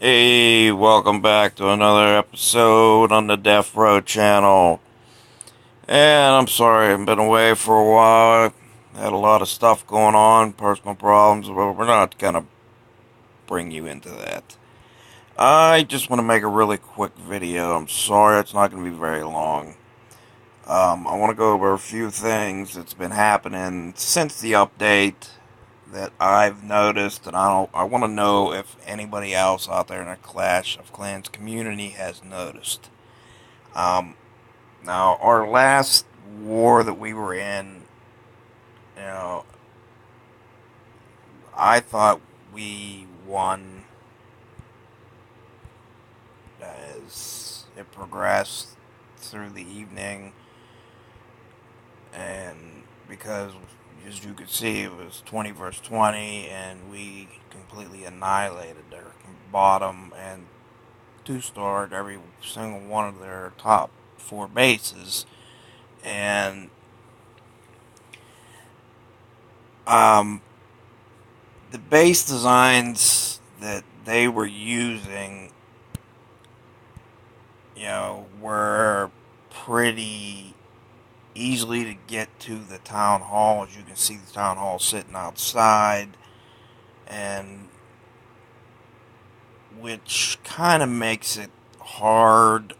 Hey, welcome back to another episode on the Defrow channel. And I'm sorry I've been away for a while. Had a lot of stuff going on, personal problems, but we're not gonna bring you into that. I just want to make a really quick video. I'm sorry it's not gonna be very long. I want to go over a few things that's been happening since the update that I've noticed, and I want to know if anybody else out there in the Clash of Clans community has noticed. Um, Now, our last war that we were in, you know, I thought we won as it progressed through the evening, and because, as you could see, it was 20 versus 20, and we completely annihilated their bottom and two-starred every single one of their top four bases, and um, the base designs that they were using, were pretty easily to get to the town hall. As you can see, the town hall sitting outside, and which kind of makes it hard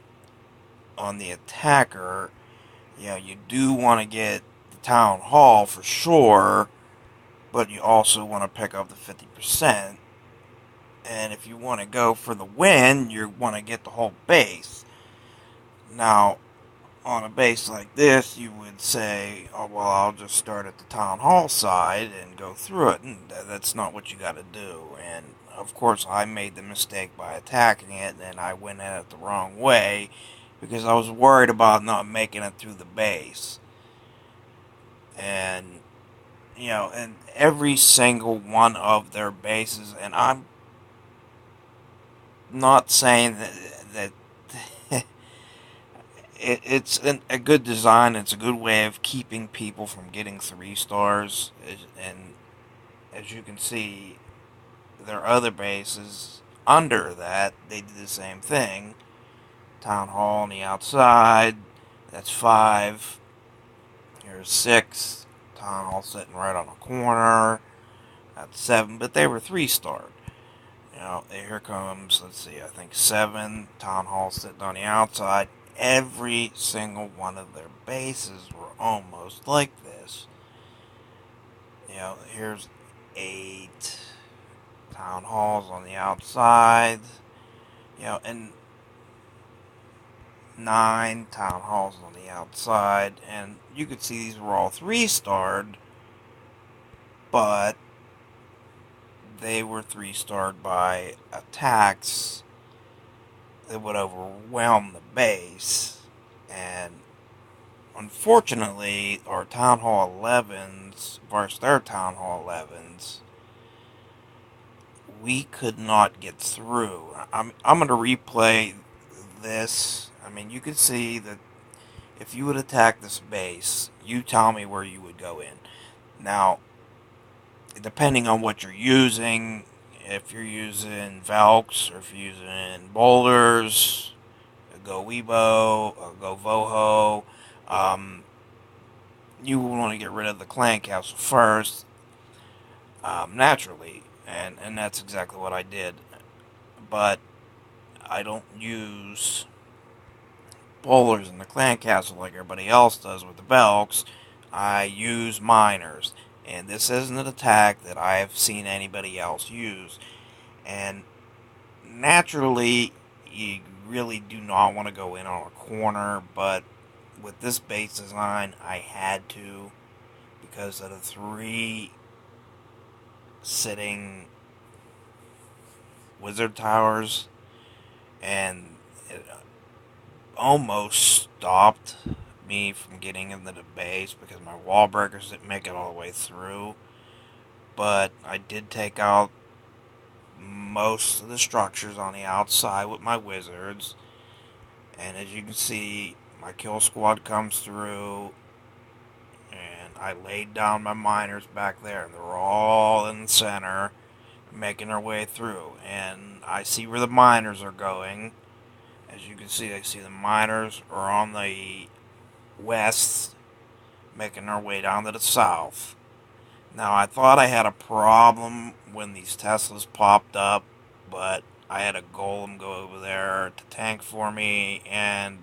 on the attacker. You do want to get the town hall for sure, but you also want to pick up the 50%. And if you want to go for the win, you want to get the whole base. Now, on a base like this, you would say, oh, well, I'll just start at the town hall side and go through it. And that's not what you got to do. And, of course, I made the mistake by attacking it, and I went at it the wrong way because I was worried about not making it through the base. And, and every single one of their bases, and I'm not saying that a good design. It's a good way of keeping people from getting 3 stars. And as you can see, their other bases under that, they did the same thing. Town hall on the outside, that's 5. Here's 6. Town hall sitting right on a corner, that's 7. But they were 3-starred. Here comes, let's see, I think 7. Town hall sitting on the outside. Every single one of their bases were almost like this. Here's 8. Town halls on the outside. And 9 town halls on the outside. And you could see these were all 3-starred, but they were 3-starred by attacks that would overwhelm the base. And unfortunately, our Town Hall 11s versus their Town Hall 11s, we could not get through. I'm going to replay this. I mean, you can see that if you would attack this base, you tell me where you would go in. Now, depending on what you're using, if you're using Valks or if you're using Boulders, Go Weibo, or Go Voho, you want to get rid of the clan castle first, naturally, and that's exactly what I did. But I don't use bowlers in the clan castle like everybody else does with the Belks. I use miners, and this isn't an attack that I have seen anybody else use. And naturally, you really do not want to go in on a corner, but with this base design, I had to because of the 3 sitting wizard towers, and it almost stopped me from getting into the base because my wall breakers didn't make it all the way through. But I did take out most of the structures on the outside with my wizards, and as you can see, my kill squad comes through, and I laid down my miners back there, and they're all in the center. making their way through. And I see where the miners are going. As you can see, I see the miners are on the west, making their way down to the south. Now, I thought I had a problem when these Teslas popped up, but I had a golem go over there to tank for me, and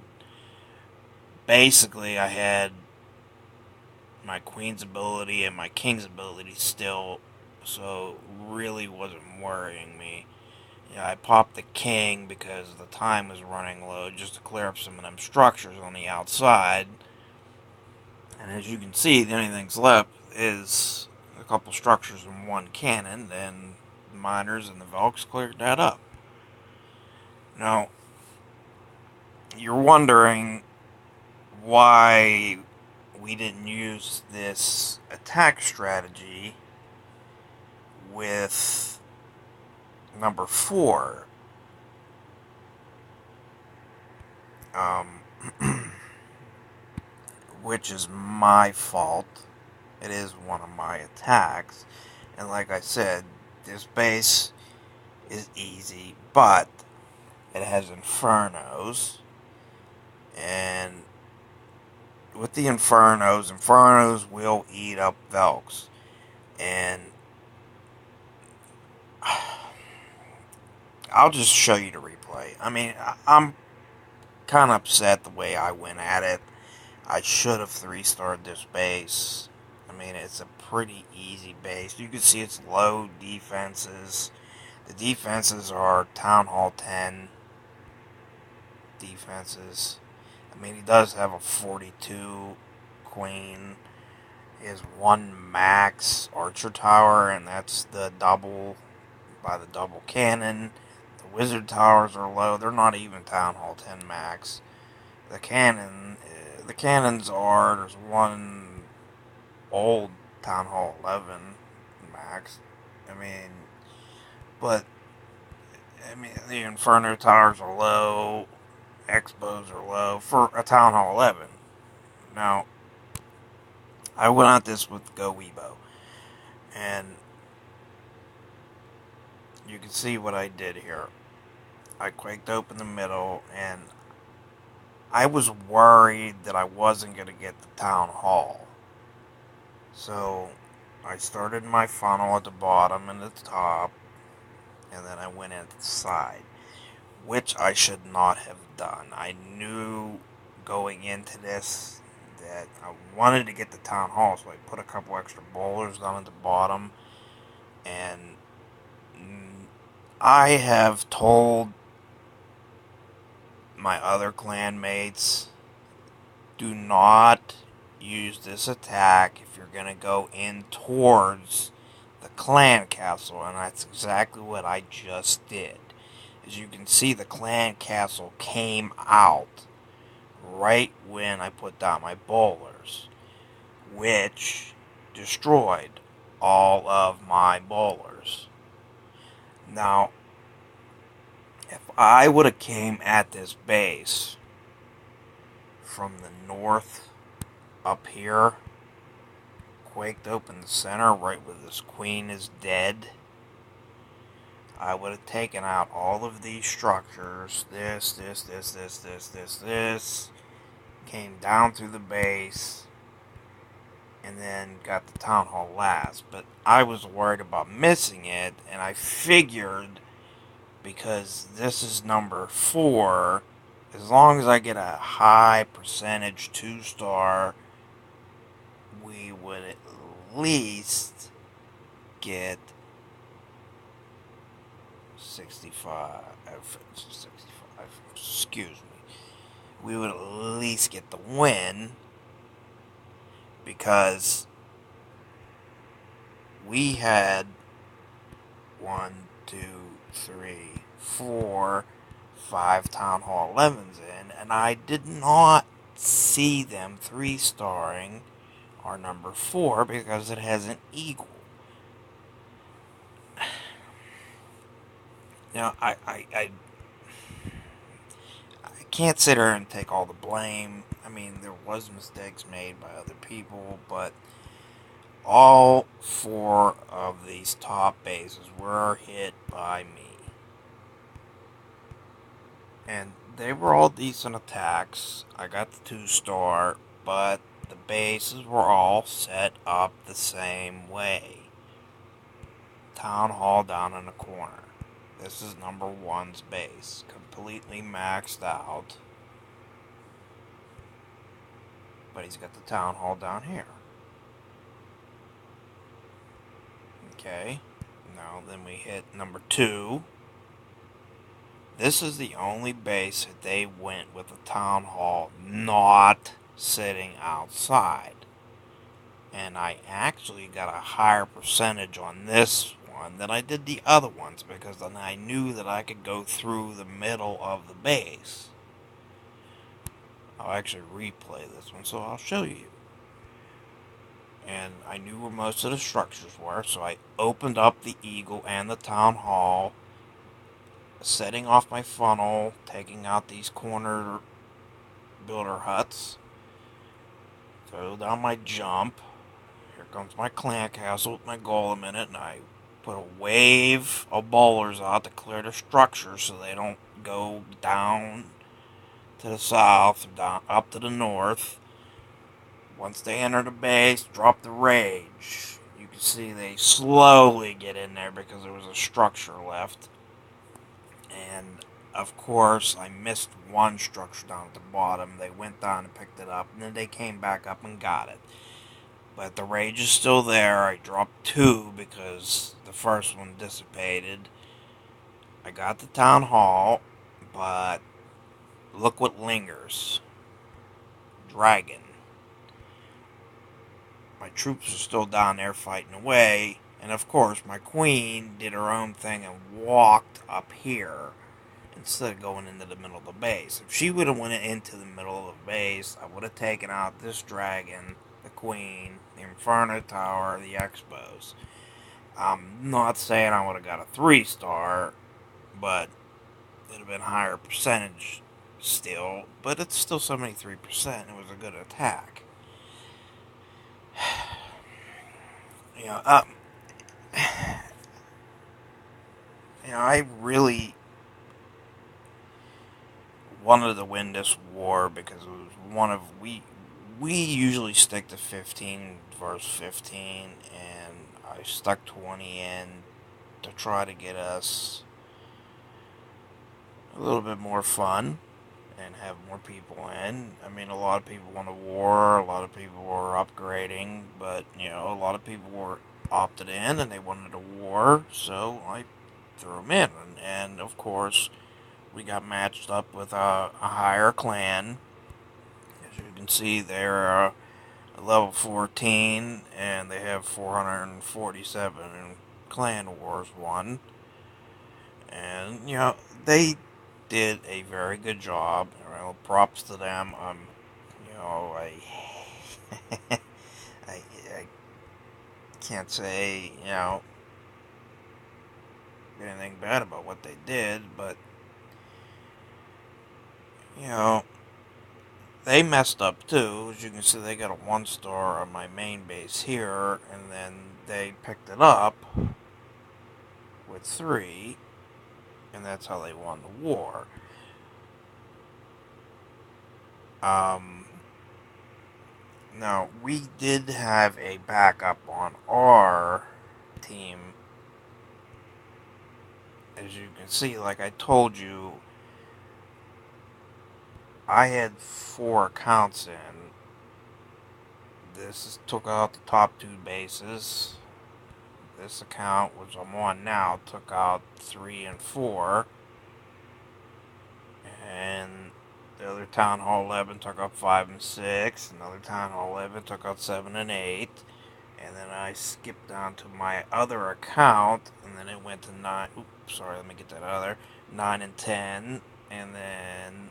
basically I had my queen's ability and my king's ability still, so really wasn't worrying me. Yeah, I popped the king because the time was running low just to clear up some of them structures on the outside. And as you can see, the only thing's left is a couple structures and one cannon, and the miners and the Velks cleared that up. Now, you're wondering why we didn't use this attack strategy with number 4. Which is my fault. It is one of my attacks. And like I said, this base is easy, but it has infernos. And with the infernos will eat up Velks. And I'll just show you the replay. I mean, I'm kind of upset the way I went at it. I should have 3-starred this base. I mean, it's a pretty easy base. You can see it's low defenses. The defenses are Town Hall 10 defenses. I mean, he does have a 42 queen. He has 1 max archer tower, and that's the double by the double cannon. The wizard towers are low. They're not even Town Hall 10 max. The cannons are, there's 1 old Town Hall 11 max. But the Inferno towers are low, Expos are low for a Town Hall 11. Now, I went at this with Go Weibo, and you can see what I did here. I quaked open the middle, and I was worried that I wasn't going to get the Town Hall. So, I started my funnel at the bottom and at the top, and then I went at the side, which I should not have done. I knew going into this that I wanted to get the Town Hall, so I put a couple extra bowlers down at the bottom, and I have told my other clanmates, do not use this attack if you're going to go in towards the clan castle, and that's exactly what I just did. As you can see, the clan castle came out right when I put down my bowlers, which destroyed all of my bowlers. Now, if I would have came at this base from the north up here, quaked open the center right where this queen is dead, I would have taken out all of these structures, this, came down through the base, and then got the Town Hall last. But I was worried about missing it, and I figured, because this is number 4, as long as I get a high percentage 2-star, we would at least get 65, excuse me. We would at least get the win, because we had 1, 2, 3, 4, 5 Town Hall 11s in, and I did not see them 3-starring our number 4 because it has an eagle. Now, I can't sit here and take all the blame. I mean, there was mistakes made by other people, but all 4 of these top bases were hit by me. And they were all decent attacks. I got the 2-star, but the bases were all set up the same way. Town Hall down in the corner. This is number 1's base. Completely maxed out. But he's got the Town Hall down here. Okay. Now then we hit number 2. This is the only base that they went with the Town Hall not sitting outside. And I actually got a higher percentage on this one than I did the other ones, because then I knew that I could go through the middle of the base. I'll actually replay this one, so I'll show you. And I knew where most of the structures were, so I opened up the Eagle and the Town Hall, setting off my funnel, taking out these corner builder huts, throw down my jump. Here comes my clan castle with my golem in it, and I put a wave of bowlers out to clear the structure so they don't go down to the south, down up to the north. Once they enter the base, drop the rage. You can see they slowly get in there because there was a structure left. And of course, I missed one structure down at the bottom. They went down and picked it up, and then they came back up and got it. But the rage is still there. I dropped 2 because the first one dissipated. I got the Town Hall, but look what lingers. Dragon. My troops are still down there fighting away. And of course, my queen did her own thing and walked up here instead of going into the middle of the base. If she would have went into the middle of the base, I would have taken out this dragon, the queen, the Inferno Tower, the Expos. I'm not saying I would have got a 3-star, but it would have been a higher percentage still. But it's still 73%. It was a good attack. You know, I really wanted to win this war because it was one of we usually stick to 15 versus 15, and I stuck 20 in to try to get us a little bit more fun and have more people in. I mean, a lot of people want a war, a lot of people were upgrading, but a lot of people were opted in and they wanted a war, so I threw them in. And of course, we got matched up with a higher clan. As you can see, they're level 14 and they have 447 in Clan Wars 1. And, they did a very good job. Well, props to them. I can't say, anything bad about what they did, but, they messed up too. As you can see, they got a 1-star on my main base here, and then they picked it up with 3, and that's how they won the war. Now, we did have a backup on our team. As you can see, like I told you, I had 4 accounts in. This took out the top 2 bases. This account, which I'm on now, took out 3 and 4. And the other Town Hall 11 took out 5 and 6. Another Town Hall 11 took out 7 and 8. And then I skipped down to my other account, and then it went to 9. Oops, sorry, let me get that other. 9 and 10. And then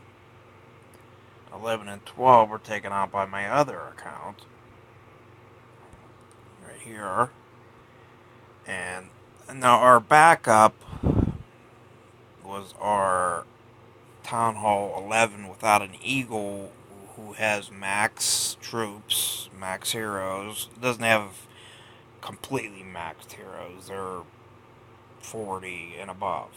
11 and 12 were taken out by my other account. Right here. And now our backup was our Town Hall 11 without an Eagle, who has max troops, max heroes. Doesn't have completely maxed heroes. They're 40 and above.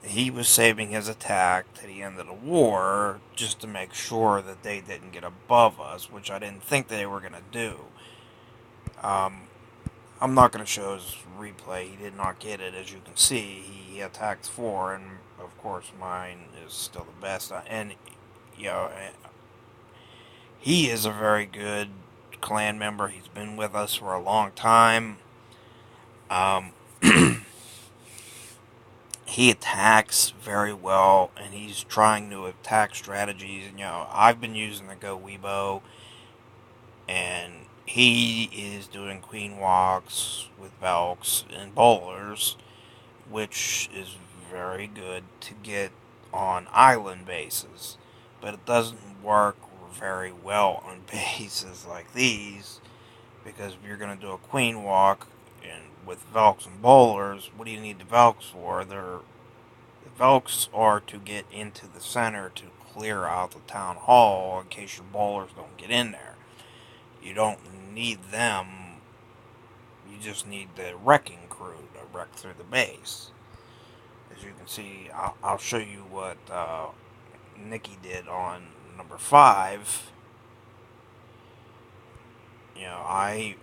He was saving his attack to the end of the war just to make sure that they didn't get above us, which I didn't think they were going to do. I'm not going to show his replay. He did not get it, as you can see. He attacked 4, and of course mine is still the best. And, you know, he is a very good clan member. He's been with us for a long time. He attacks very well, and he's trying new attack strategies. And, I've been using the Go Weebo, and he is doing queen walks with Velks and bowlers, which is very good to get on island bases. But it doesn't work very well on bases like these, because if you're going to do a queen walk and with Velks and bowlers, what do you need the Velks for? The Velks are to get into the center to clear out the town hall in case your bowlers don't get in there. You don't need them. You just need the wrecking crew to wreck through the base. As you can see, I'll show you what Nikki did on number 5. I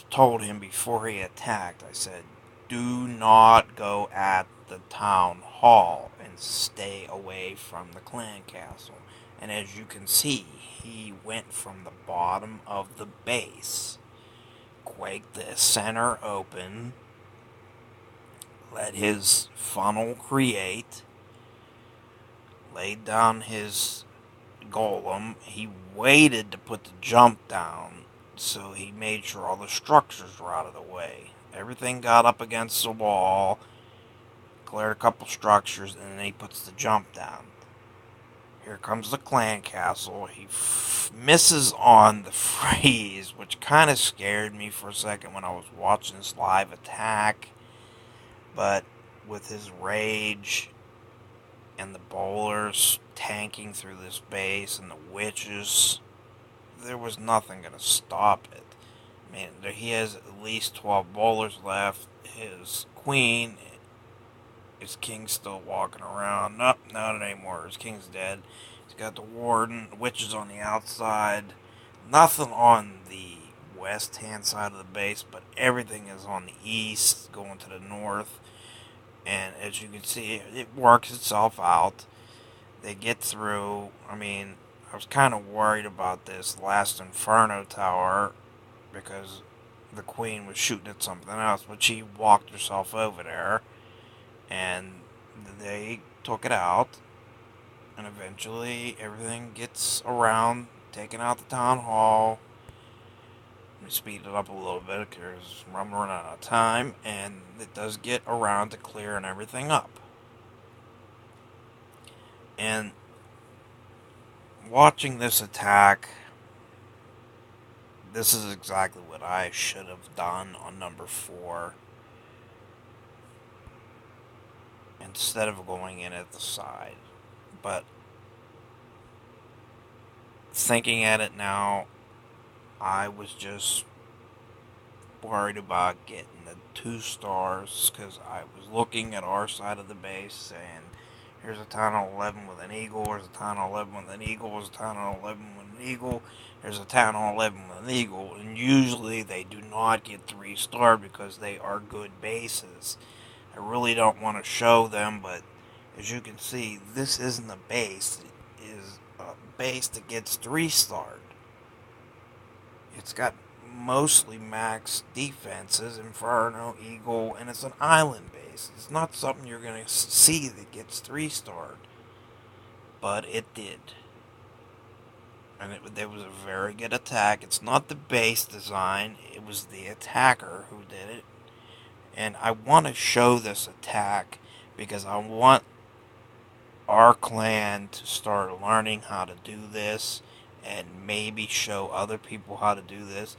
told him before he attacked, I said, do not go at the town hall and stay away from the clan castle. And as you can see, he went from the bottom of the base, quaked the center open, let his funnel create, laid down his golem. He waited to put the jump down, so he made sure all the structures were out of the way. Everything got up against the wall, cleared a couple structures, and then he puts the jump down. Here comes the clan castle. He misses on the freeze, which kind of scared me for a second when I was watching this live attack. But with his rage and the bowlers tanking through this base and the witches, there was nothing going to stop it. I mean, he has at least 12 bowlers left. His queen, his king's still walking around. Nope, not anymore. His king's dead. He's got the warden, the witches on the outside. Nothing on the west hand side of the base, but everything is on the east, going to the north. And as you can see, it works itself out. They get through. I mean, I was kind of worried about this last Inferno tower because the queen was shooting at something else, but she walked herself over there, and they took it out, and eventually everything gets around, taking out the town hall. Let me speed it up a little bit because I'm running out of time, and it does get around to clearing everything up. And watching this attack, this is exactly what I should have done on number 4. Instead of going in at the side. But thinking at it now, I was just worried about getting the 2 stars because I was looking at our side of the base saying, here's a town hall 11 with an eagle, here's a town hall 11 with an eagle, here's a town hall 11 with an eagle, here's a town hall 11 with an eagle. And usually they do not get 3-star because they are good bases. I really don't want to show them, but as you can see, this isn't a base. It is a base that gets 3-starred. It's got mostly max defenses, Inferno, Eagle, and it's an island base. It's not something you're going to see that gets 3-starred. But it did. And it was a very good attack. It's not the base design, it was the attacker who did it. And I want to show this attack because I want our clan to start learning how to do this and maybe show other people how to do this.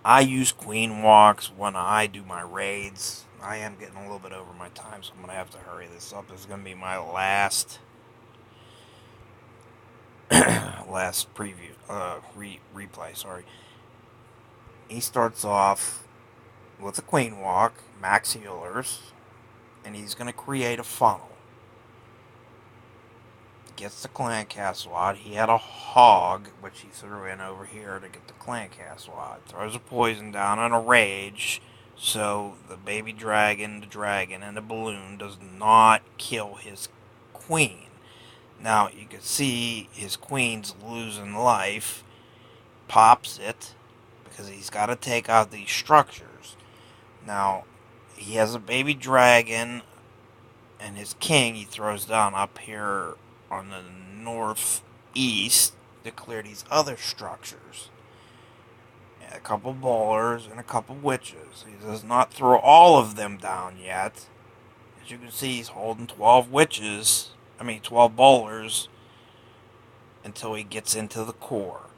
I use queen walks when I do my raids. I am getting a little bit over my time, so I'm going to have to hurry this up. This is going to be my last last preview, replay, sorry. He starts off with a queen walk, max healers, and he's going to create a funnel. Gets the clan castle out. He had a hog, which he threw in over here to get the clan castle out. Throws a poison down and a rage, so the baby dragon, the dragon, and the balloon does not kill his queen. Now, you can see his queen's losing life. Pops it, because he's got to take out these structures. Now, he has a baby dragon, and his king he throws down up here on the northeast to clear these other structures. And a couple bowlers and a couple witches. He does not throw all of them down yet. As you can see, he's holding 12 witches. 12 bowlers until he gets into the core.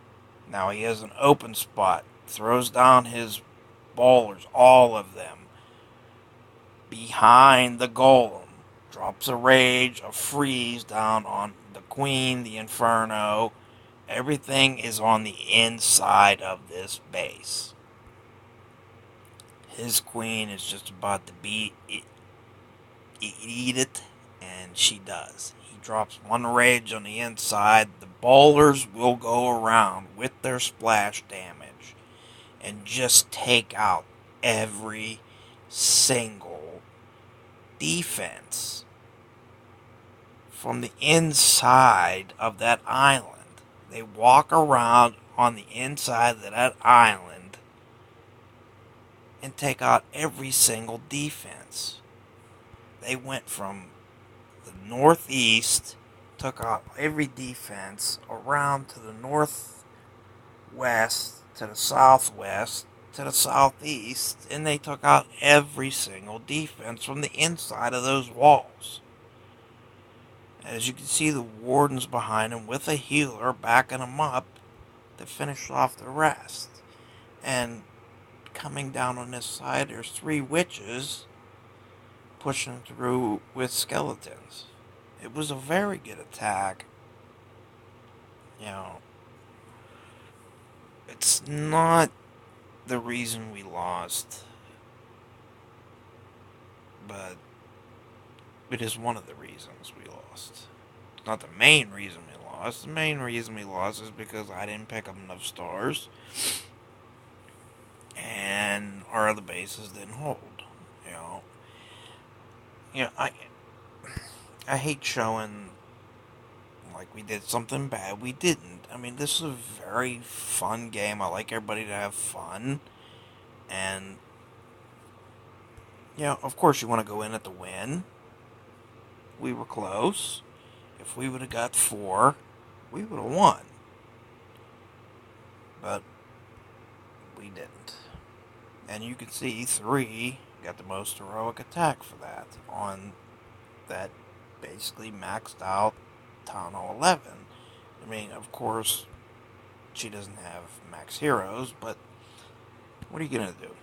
Now he has an open spot. Throws down his bowlers, all of them, behind the golem. Drops a rage, a freeze down on the queen, the inferno. Everything is on the inside of this base. His queen is just about to eat it, and she does. He drops one rage on the inside. The bowlers will go around with their splash damage and just take out every single defense from the inside of that island. They walk around on the inside of that island and take out every single defense. They went from the northeast, took out every defense around to the northwest, to the southwest, to the southeast, and they took out every single defense from the inside of those walls. As you can see, the warden's behind him with a healer backing him up to finish off the rest. And coming down on this side, there's 3 witches pushing through with skeletons. It was a very good attack. It's not the reason we lost, but it is one of the reasons we lost. It's not the main reason we lost. The main reason we lost is because I didn't pick up enough stars, and our other bases didn't hold. I hate showing like we did something bad. We didn't. This is a very fun game. I like everybody to have fun, and of course you want to go in at the win. We were close. If we would have got 4, we would have won. But we didn't. And you can see 3 got the most heroic attack for that on that basically maxed out Town Hall 11. Of course, she doesn't have max heroes, but what are you going to do?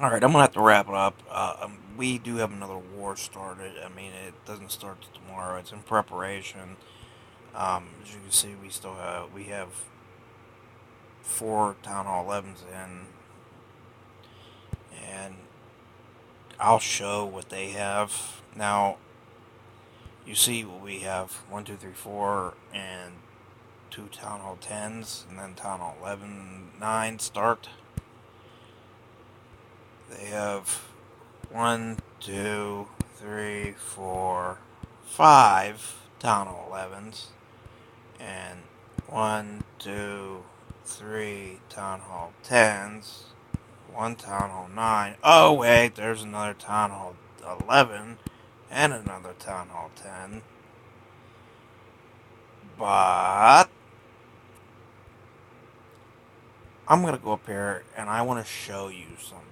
Alright, I'm going to have to wrap it up. We do have another war started. It doesn't start till tomorrow. It's in preparation. As you can see, we have 4 Town Hall 11s in. And I'll show what they have. Now, you see what we have. 1, 2, 3, 4, and 2 Town Hall 10s, and then Town Hall 11, 9 start. They have 1, 2, 3, 4, 5 Town Hall 11s, and 1, 2, 3 Town Hall 10s, 1 Town Hall 9. Oh, wait, there's another Town Hall 11 and another Town Hall 10. But I'm going to go up here and I want to show you something.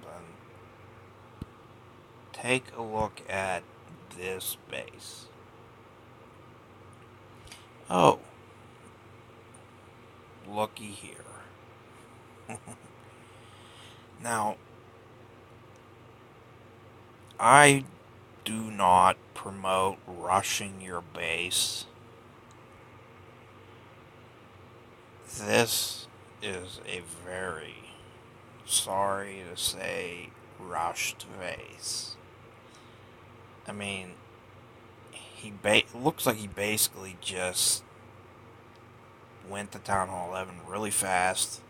Take a look at this base. Oh, looky here. Now, I do not promote rushing your base This is a very, sorry to say, rushed race. I mean, looks like he basically just went to Town Hall 11 really fast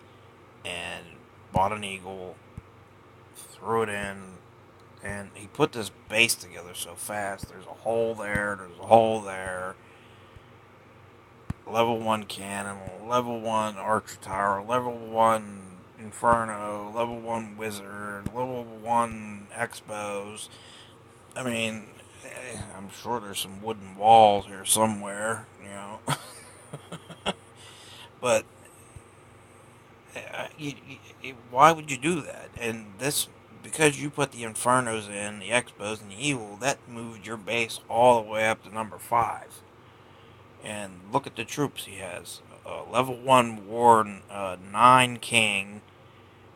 and bought an eagle, threw it in, and he put this base together so fast. There's a hole there, there's a hole there. Level 1 cannon, level 1 archer tower, level 1 inferno, level 1 wizard, level 1 expos. I mean, I'm sure there's some wooden walls here somewhere, you know. But why would you do that? And this, because you put the infernos in, the expos, and the evil, that moved your base all the way up to number 5. And look at the troops he has. Level 1 War 9 King,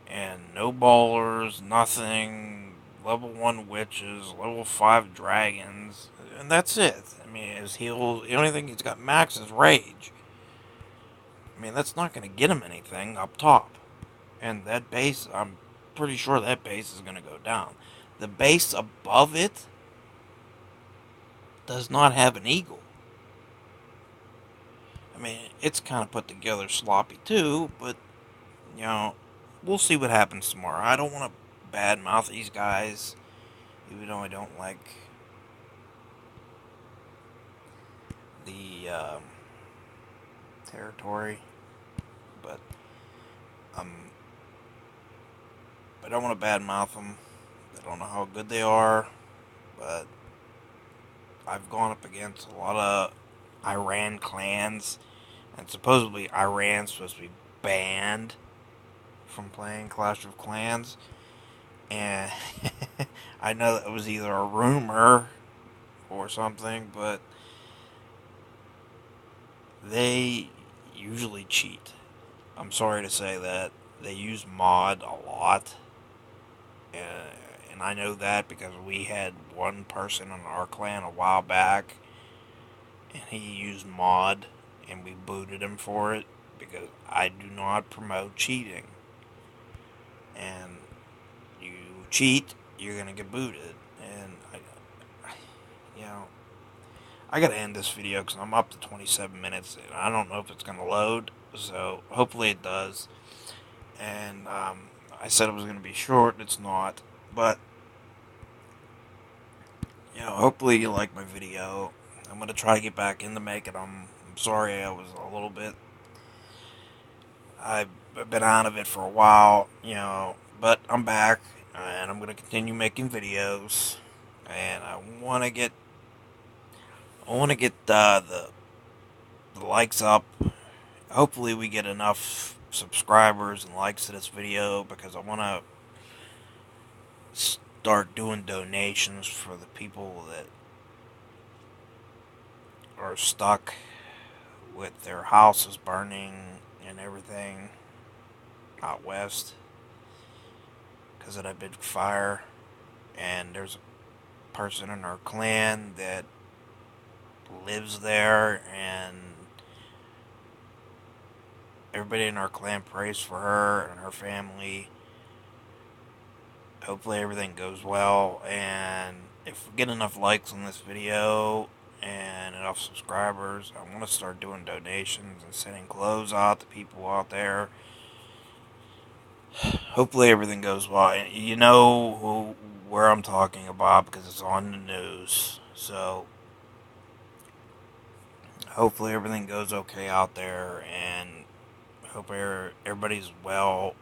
and no bowlers, nothing. Level 1 Witches, level 5 Dragons, and that's it. I mean, his heals, the only thing he's got max is Rage. I mean, that's not going to get him anything up top. And that base, I'm pretty sure that base is going to go down. The base above it does not have an eagle. I mean, it's kind of put together sloppy too, but, you know, we'll see what happens tomorrow. I don't want to badmouth these guys, even though I don't like the territory, but I don't want to badmouth them. I don't know how good they are, but I've gone up against a lot of Iran clans, and supposedly Iran's supposed to be banned from playing Clash of Clans, and I know that was either a rumor or something, but they usually cheat. I'm sorry to say that. They use mod a lot, and I know that because we had one person in our clan a while back, and he used mod, and we booted him for it, because I do not promote cheating. And you cheat, you're going to get booted. And, I got to end this video because I'm up to 27 minutes, and I don't know if it's going to load, so hopefully it does. And I said it was going to be short, it's not, but, hopefully you like my video. I'm going to try to get back into making them. I'm sorry I was a little bit, I've been out of it for a while, but I'm back, and I'm going to continue making videos, and I want to get the likes up. Hopefully we get enough subscribers and likes to this video, because I want to start doing donations for the people that are stuck with their houses burning and everything out west because of that big fire. And there's a person in our clan that lives there, and everybody in our clan prays for her and her family. Hopefully everything goes well, and if we get enough likes on this video and enough subscribers, I want to start doing donations and sending clothes out to people out there. Hopefully everything goes well. You know where I'm talking about because it's on the news. So hopefully everything goes okay out there, and hope everybody's well.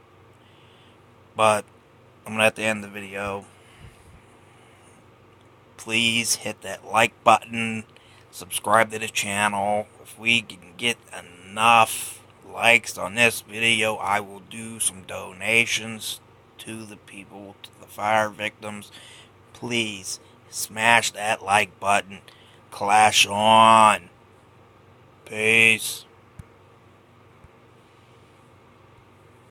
But I'm going to have to end the video. Please hit that like button. Subscribe to the channel. If we can get enough likes on this video, I will do some donations to the people, to the fire victims. Please smash that like button. Clash on. Peace.